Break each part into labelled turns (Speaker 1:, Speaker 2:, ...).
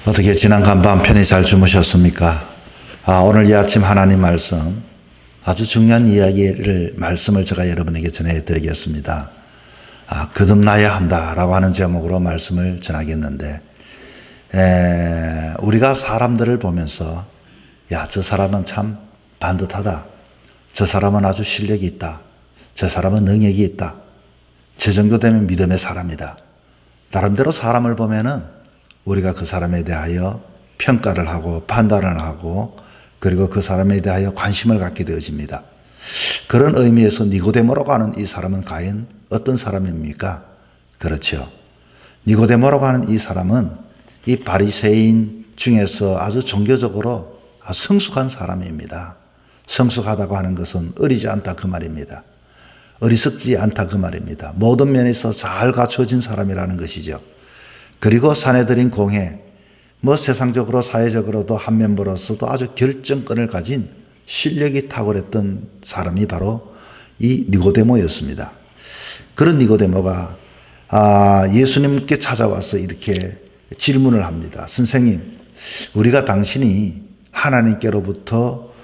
Speaker 1: 어떻게 지난 간밤 편히 잘 주무셨습니까? 오늘 이 아침 하나님 말씀, 아주 중요한 말씀을 제가 여러분에게 전해드리겠습니다. 거듭나야 한다라고 하는 제목으로 말씀을 전하겠는데, 우리가 사람들을 보면서 저 사람은 참 반듯하다, 저 사람은 아주 실력이 있다, 저 사람은 능력이 있다, 저 정도 되면 믿음의 사람이다. 나름대로 사람을 보면은 우리가 그 사람에 대하여 평가를 하고 판단을 하고, 그리고 그 사람에 대하여 관심을 갖게 되어집니다. 그런 의미에서 니고데모라고 하는 이 사람은 과연 어떤 사람입니까? 그렇죠. 니고데모라고 하는 이 사람은 이 바리새인 중에서 아주 종교적으로 성숙한 사람입니다. 성숙하다고 하는 것은 어리지 않다 그 말입니다. 어리석지 않다 그 말입니다. 모든 면에서 잘 갖춰진 사람이라는 것이죠. 그리고 사내들인 공회, 세상적으로 사회적으로도 한 멤버로서도 아주 결정권을 가진 실력이 탁월했던 사람이 바로 이 니고데모였습니다. 그런 니고데모가 예수님께 찾아와서 이렇게 질문을 합니다. 선생님, 우리가 당신이 하나님께로부터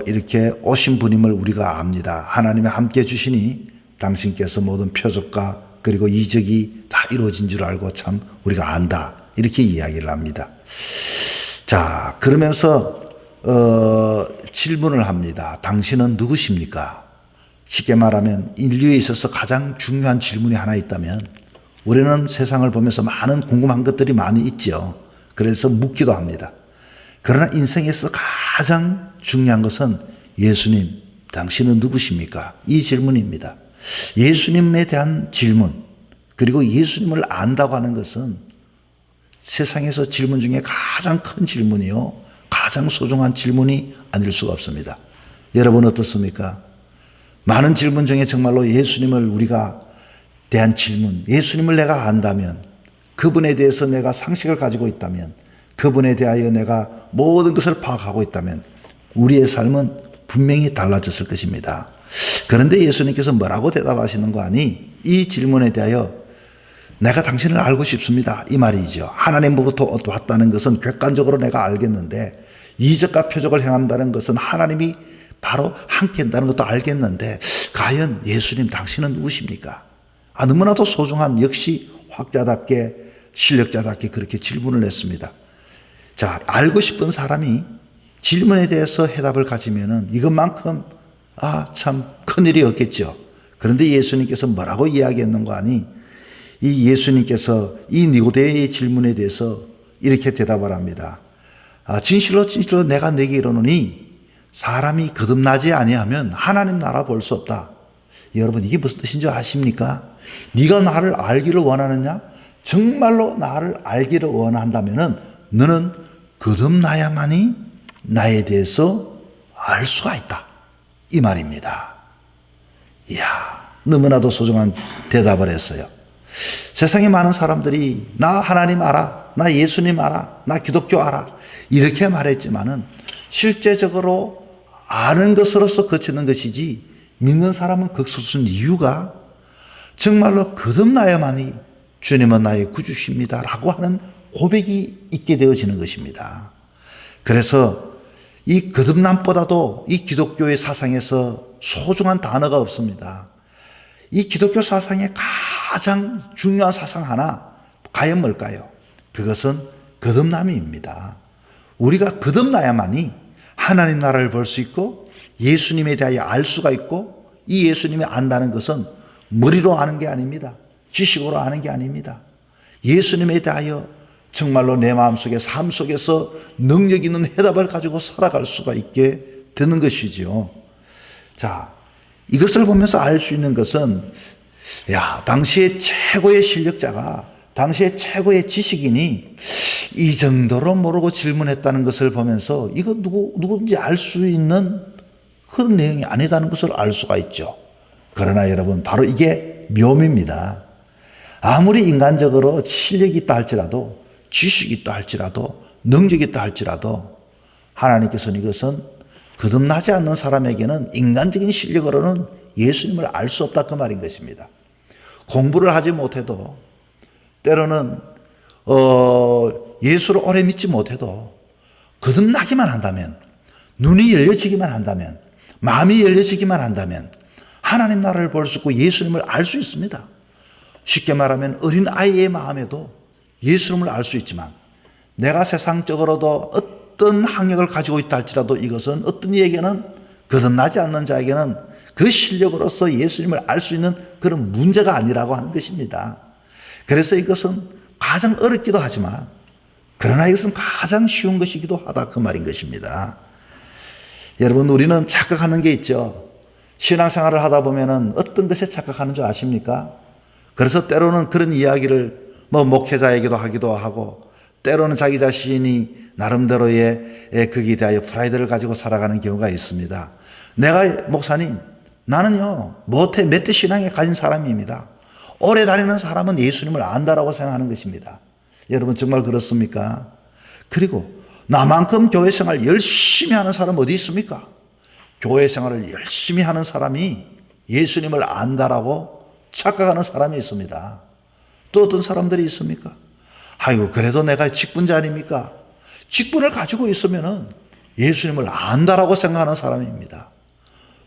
Speaker 1: 이렇게 오신 분임을 우리가 압니다. 하나님이 함께 주시니 당신께서 모든 표적과 그리고 이적이 다 이루어진 줄 알고 참 우리가 안다. 이렇게 이야기를 합니다. 자, 그러면서 질문을 합니다. 당신은 누구십니까? 쉽게 말하면 인류에 있어서 가장 중요한 질문이 하나 있다면, 우리는 세상을 보면서 많은 궁금한 것들이 많이 있죠. 그래서 묻기도 합니다. 그러나 인생에서 가장 중요한 것은 예수님, 당신은 누구십니까? 이 질문입니다. 예수님에 대한 질문, 그리고 예수님을 안다고 하는 것은 세상에서 질문 중에 가장 큰 질문이요, 가장 소중한 질문이 아닐 수가 없습니다. 여러분 어떻습니까? 많은 질문 중에 정말로 예수님을 우리가 대한 질문, 예수님을 내가 안다면, 그분에 대해서 내가 상식을 가지고 있다면, 그분에 대하여 내가 모든 것을 파악하고 있다면 우리의 삶은 분명히 달라졌을 것입니다. 그런데 예수님께서 뭐라고 대답하시는 거 아니? 이 질문에 대하여 내가 당신을 알고 싶습니다, 이 말이죠. 하나님으로부터 왔다는 것은 객관적으로 내가 알겠는데, 이적과 표적을 행한다는 것은 하나님이 바로 함께 한다는 것도 알겠는데, 과연 예수님 당신은 누구십니까? 너무나도 소중한, 역시 학자답게 실력자답게 그렇게 질문을 했습니다. 자, 알고 싶은 사람이 질문에 대해서 해답을 가지면은 이것만큼 참 큰일이 없겠죠. 그런데 예수님께서 뭐라고 이야기했는가 하니, 이 예수님께서 이 니고데의 질문에 대해서 이렇게 대답을 합니다. 진실로 내가 네게 이르노니 사람이 거듭나지 아니하면 하나님 나라 볼 수 없다. 여러분, 이게 무슨 뜻인 줄 아십니까? 네가 나를 알기를 원하느냐? 정말로 나를 알기를 원한다면은 너는 거듭나야만이 나에 대해서 알 수가 있다, 이 말입니다. 이야, 너무나도 소중한 대답을 했어요. 세상에 많은 사람들이 나 하나님 알아, 나 예수님 알아, 나 기독교 알아, 이렇게 말했지만은 실제적으로 아는 것으로서 그치는 것이지, 믿는 사람은 극소수인 이유가 정말로 거듭나야만이 주님은 나의 구주십니다 라고 하는 고백이 있게 되어지는 것입니다. 그래서 이 거듭남보다도 이 기독교의 사상에서 소중한 단어가 없습니다. 이 기독교 사상의 가장 중요한 사상 하나, 과연 뭘까요? 그것은 거듭남입니다. 우리가 거듭나야만이 하나님 나라를 볼 수 있고 예수님에 대하여 알 수가 있고, 이 예수님을 안다는 것은 머리로 아는 게 아닙니다. 지식으로 아는 게 아닙니다. 예수님에 대하여 정말로 내 마음속에, 삶 속에서 능력 있는 해답을 가지고 살아갈 수가 있게 되는 것이지요. 자, 이것을 보면서 알 수 있는 것은, 당시의 최고의 실력자가, 당시의 최고의 지식인이 이 정도로 모르고 질문했다는 것을 보면서 이거 누군지 알 수 있는 그런 내용이 아니다는 것을 알 수가 있죠. 그러나 여러분, 바로 이게 묘미입니다. 아무리 인간적으로 실력이 있다 할지라도, 지식이 있다 할지라도, 능력이 있다 할지라도, 하나님께서는 이것은 거듭나지 않는 사람에게는 인간적인 실력으로는 예수님을 알 수 없다 그 말인 것입니다. 공부를 하지 못해도 때로는 예수를 오래 믿지 못해도 거듭나기만 한다면, 눈이 열려지기만 한다면, 마음이 열려지기만 한다면 하나님 나라를 볼 수 있고 예수님을 알 수 있습니다. 쉽게 말하면 어린 아이의 마음에도 예수님을 알 수 있지만, 내가 세상적으로도 어떤 학력을 가지고 있다 할지라도 이것은 어떤 이에게는, 거듭나지 않는 자에게는 그 실력으로서 예수님을 알 수 있는 그런 문제가 아니라고 하는 것입니다. 그래서 이것은 가장 어렵기도 하지만, 그러나 이것은 가장 쉬운 것이기도 하다, 그 말인 것입니다. 여러분, 우리는 착각하는 게 있죠. 신앙생활을 하다 보면은 어떤 것에 착각하는 줄 아십니까? 그래서 때로는 그런 이야기를 목회자에게도 하기도 하고, 때로는 자기 자신이 나름대로의 거기에 대하여 프라이드를 가지고 살아가는 경우가 있습니다. 내가 목사님, 나는요 몇 대 신앙에 가진 사람입니다. 오래 다니는 사람은 예수님을 안다라고 생각하는 것입니다. 여러분, 정말 그렇습니까? 그리고 나만큼 교회 생활 열심히 하는 사람 어디 있습니까? 교회 생활을 열심히 하는 사람이 예수님을 안다라고 착각하는 사람이 있습니다. 또 어떤 사람들이 있습니까? 아이고, 그래도 내가 직분자 아닙니까? 직분을 가지고 있으면은 예수님을 안다라고 생각하는 사람입니다.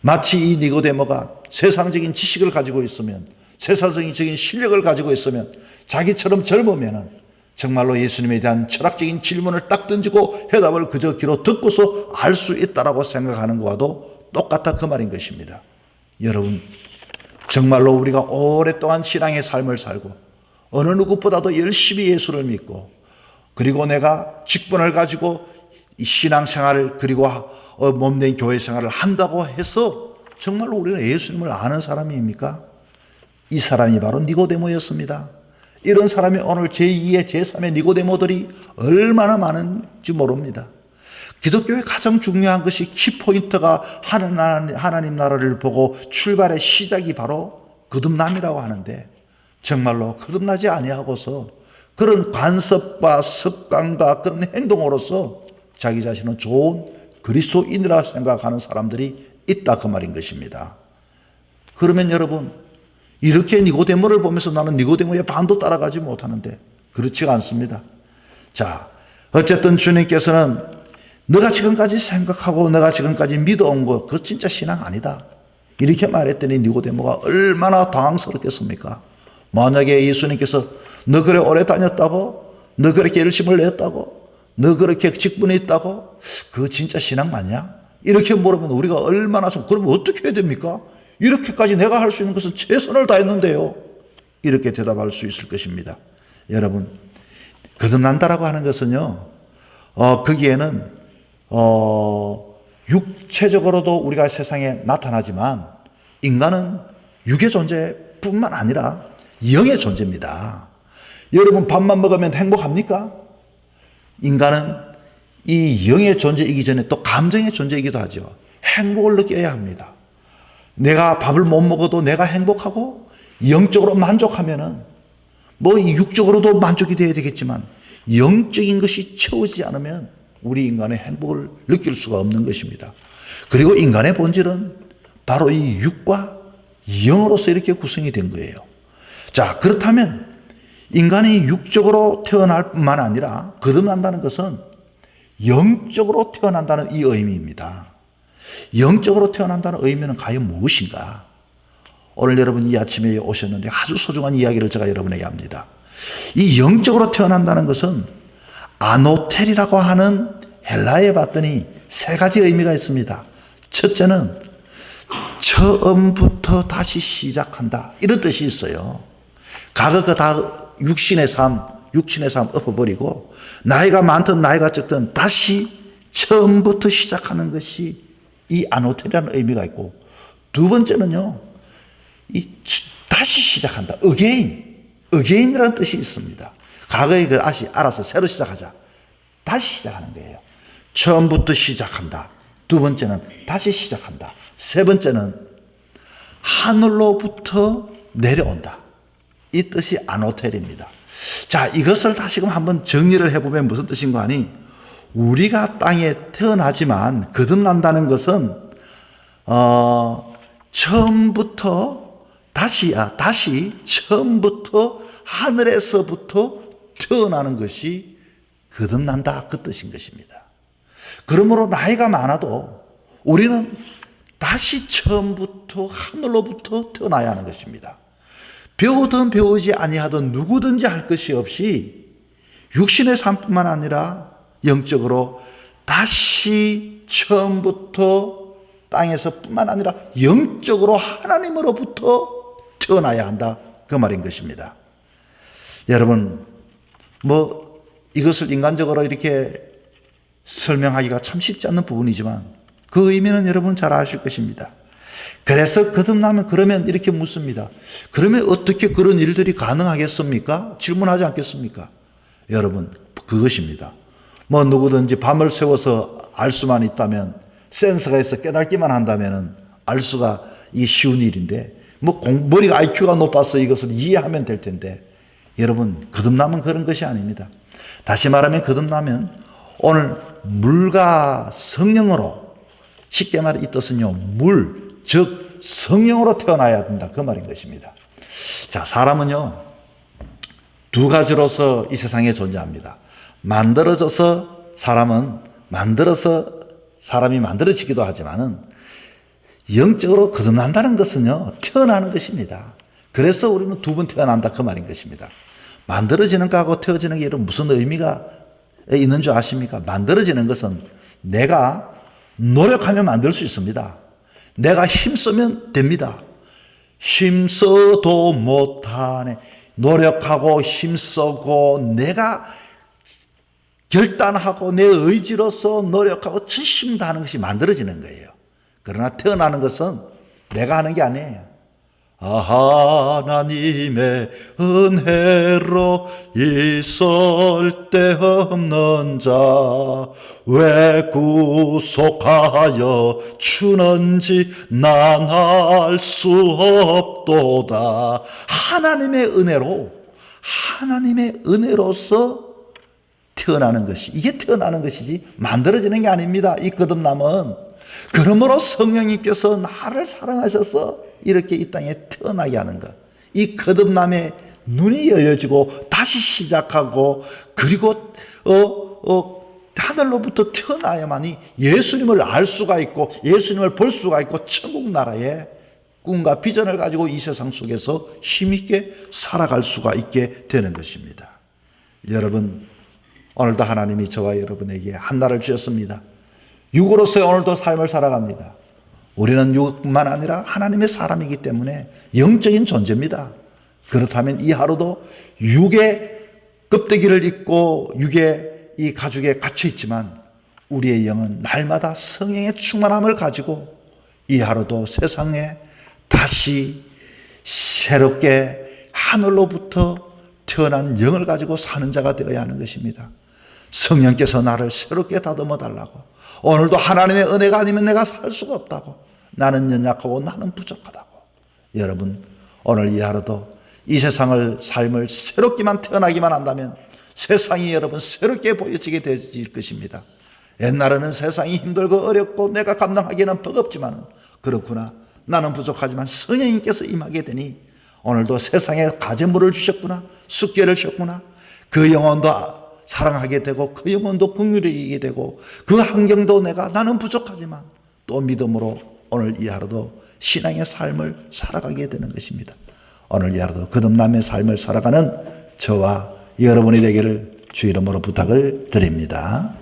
Speaker 1: 마치 이 니고데모가 세상적인 지식을 가지고 있으면, 세상적인 실력을 가지고 있으면, 자기처럼 젊으면은 정말로 예수님에 대한 철학적인 질문을 딱 던지고 해답을 그저 귀로 듣고서 알 수 있다라고 생각하는 것과도 똑같다, 그 말인 것입니다. 여러분, 정말로 우리가 오랫동안 신앙의 삶을 살고 어느 누구보다도 열심히 예수를 믿고, 그리고 내가 직분을 가지고 이 신앙생활을, 그리고 몸된 교회 생활을 한다고 해서 정말로 우리는 예수님을 아는 사람입니까? 이 사람이 바로 니고데모였습니다. 이런 사람이 오늘 제2의 제3의 니고데모들이 얼마나 많은지 모릅니다. 기독교의 가장 중요한 것이 키포인트가 하나님 나라를 보고 출발의 시작이 바로 거듭남이라고 하는데, 정말로 거듭나지 아니하고서 그런 관습과 습관과 그런 행동으로서 자기 자신은 좋은 그리스도인이라 생각하는 사람들이 있다, 그 말인 것입니다. 그러면 여러분, 이렇게 니고데모를 보면서 나는 니고데모의 반도 따라가지 못하는데, 그렇지가 않습니다. 자, 어쨌든 주님께서는 너가 지금까지 생각하고 너가 지금까지 믿어온 거, 그거 진짜 신앙 아니다, 이렇게 말했더니 니고데모가 얼마나 당황스럽겠습니까? 만약에 예수님께서 너 그래 오래 다녔다고? 너 그렇게 열심을 냈다고? 너 그렇게 직분이 있다고? 그거 진짜 신앙 맞냐? 이렇게 물으면 우리가 얼마나 그러면 어떻게 해야 됩니까? 이렇게까지 내가 할 수 있는 것은 최선을 다했는데요, 이렇게 대답할 수 있을 것입니다. 여러분, 거듭난다라고 하는 것은요, 거기에는 육체적으로도 우리가 세상에 나타나지만 인간은 육의 존재뿐만 아니라 영의 존재입니다. 여러분, 밥만 먹으면 행복합니까? 인간은 이 영의 존재이기 전에 또 감정의 존재이기도 하죠. 행복을 느껴야 합니다. 내가 밥을 못 먹어도 내가 행복하고 영적으로 만족하면은 이 육적으로도 만족이 돼야 되겠지만 영적인 것이 채워지지 않으면 우리 인간의 행복을 느낄 수가 없는 것입니다. 그리고 인간의 본질은 바로 이 육과 영으로서 이렇게 구성이 된 거예요. 자, 그렇다면 인간이 육적으로 태어날 뿐만 아니라 거듭난다는 것은 영적으로 태어난다는 이 의미입니다. 영적으로 태어난다는 의미는 과연 무엇인가? 오늘 여러분 이 아침에 오셨는데 아주 소중한 이야기를 제가 여러분에게 합니다. 이 영적으로 태어난다는 것은 아노텔이라고 하는 헬라어에 봤더니 세 가지 의미가 있습니다. 첫째는 처음부터 다시 시작한다, 이런 뜻이 있어요. 과거 다 육신의 삶 엎어버리고 나이가 많든 나이가 적든 다시 처음부터 시작하는 것이 이 아노텔이라는 의미가 있고, 두 번째는요, 다시 시작한다, again이라는 뜻이 있습니다. 과거에 다시 알아서 새로 시작하자, 다시 시작하는 거예요. 처음부터 시작한다. 두 번째는 다시 시작한다. 세 번째는 하늘로부터 내려온다, 이 뜻이 아노텔입니다. 자, 이것을 다시금 한번 정리를 해보면 무슨 뜻인가 하니, 우리가 땅에 태어나지만 거듭난다는 것은 처음부터 다시 처음부터 하늘에서부터 태어나는 것이 거듭난다, 그 뜻인 것입니다. 그러므로 나이가 많아도 우리는 다시 처음부터 하늘로부터 태어나야 하는 것입니다. 배우든 배우지 아니하든 누구든지 할 것이 없이 육신의 삶뿐만 아니라 영적으로 다시 처음부터 땅에서 뿐만 아니라 영적으로 하나님으로부터 태어나야 한다, 그 말인 것입니다. 여러분, 이것을 인간적으로 이렇게 설명하기가 참 쉽지 않는 부분이지만 그 의미는 여러분 잘 아실 것입니다. 그래서 거듭나면, 그러면 이렇게 묻습니다. 그러면 어떻게 그런 일들이 가능하겠습니까? 질문하지 않겠습니까? 여러분, 그것입니다. 누구든지 밤을 새워서 알 수만 있다면, 센서가 있어 깨닫기만 한다면 알 수가 쉬운 일인데, 머리가 IQ가 높아서 이것을 이해하면 될 텐데, 여러분, 거듭나면 그런 것이 아닙니다. 다시 말하면 거듭나면 오늘 물과 성령으로, 쉽게 말해 이 뜻은요, 즉 성령으로 태어나야 된다, 그 말인 것입니다. 자, 사람은요 두 가지로서 이 세상에 존재합니다. 사람이 만들어지기도 하지만은 영적으로 거듭난다는 것은요 태어나는 것입니다. 그래서 우리는 두 번 태어난다, 그 말인 것입니다. 만들어지는 거하고 태어지는 게 무슨 의미가 있는 줄 아십니까? 만들어지는 것은 내가 노력하면 만들 수 있습니다. 내가 힘쓰면 됩니다. 힘써도 못하네. 노력하고 힘쓰고 내가 결단하고 내 의지로서 노력하고 열심히 하는 것이 만들어지는 거예요. 그러나 태어나는 것은 내가 하는 게 아니에요. 하나님의 은혜로 있을 데 없는 자 왜 구속하여 주는지 난 알 수 없도다. 하나님의 은혜로서 태어나는 것이, 이게 태어나는 것이지 만들어지는 게 아닙니다. 이 거듭남은. 그러므로 성령님께서 나를 사랑하셔서 이렇게 이 땅에 태어나게 하는 것, 이 거듭남의 눈이 열려지고 다시 시작하고, 그리고 하늘로부터 태어나야만이 예수님을 알 수가 있고 예수님을 볼 수가 있고 천국 나라의 꿈과 비전을 가지고 이 세상 속에서 힘있게 살아갈 수가 있게 되는 것입니다. 여러분, 오늘도 하나님이 저와 여러분에게 한 날을 주셨습니다. 육으로서의 오늘도 삶을 살아갑니다. 우리는 육뿐만 아니라 하나님의 사람이기 때문에 영적인 존재입니다. 그렇다면 이 하루도 육의 껍데기를 입고 육의 이 가죽에 갇혀 있지만 우리의 영은 날마다 성령의 충만함을 가지고 이 하루도 세상에 다시 새롭게 하늘로부터 태어난 영을 가지고 사는 자가 되어야 하는 것입니다. 성령께서 나를 새롭게 다듬어 달라고, 오늘도 하나님의 은혜가 아니면 내가 살 수가 없다고, 나는 연약하고 나는 부족하다고. 여러분, 오늘 이 하루도 이 세상을 삶을 새롭게만 태어나기만 한다면 세상이 여러분 새롭게 보여지게 될 것입니다. 옛날에는 세상이 힘들고 어렵고 내가 감당하기에는 버겁지만, 그렇구나, 나는 부족하지만 성령님께서 임하게 되니 오늘도 세상에 가재물을 주셨구나, 숙제를 주셨구나, 그 영혼도 사랑하게 되고 그 영혼도 긍휼히 여기게 되고 그 환경도 나는 부족하지만 또 믿음으로 오늘 이 하루도 신앙의 삶을 살아가게 되는 것입니다. 오늘 이 하루도 거듭남의 삶을 살아가는 저와 여러분이 되기를 주 이름으로 부탁을 드립니다.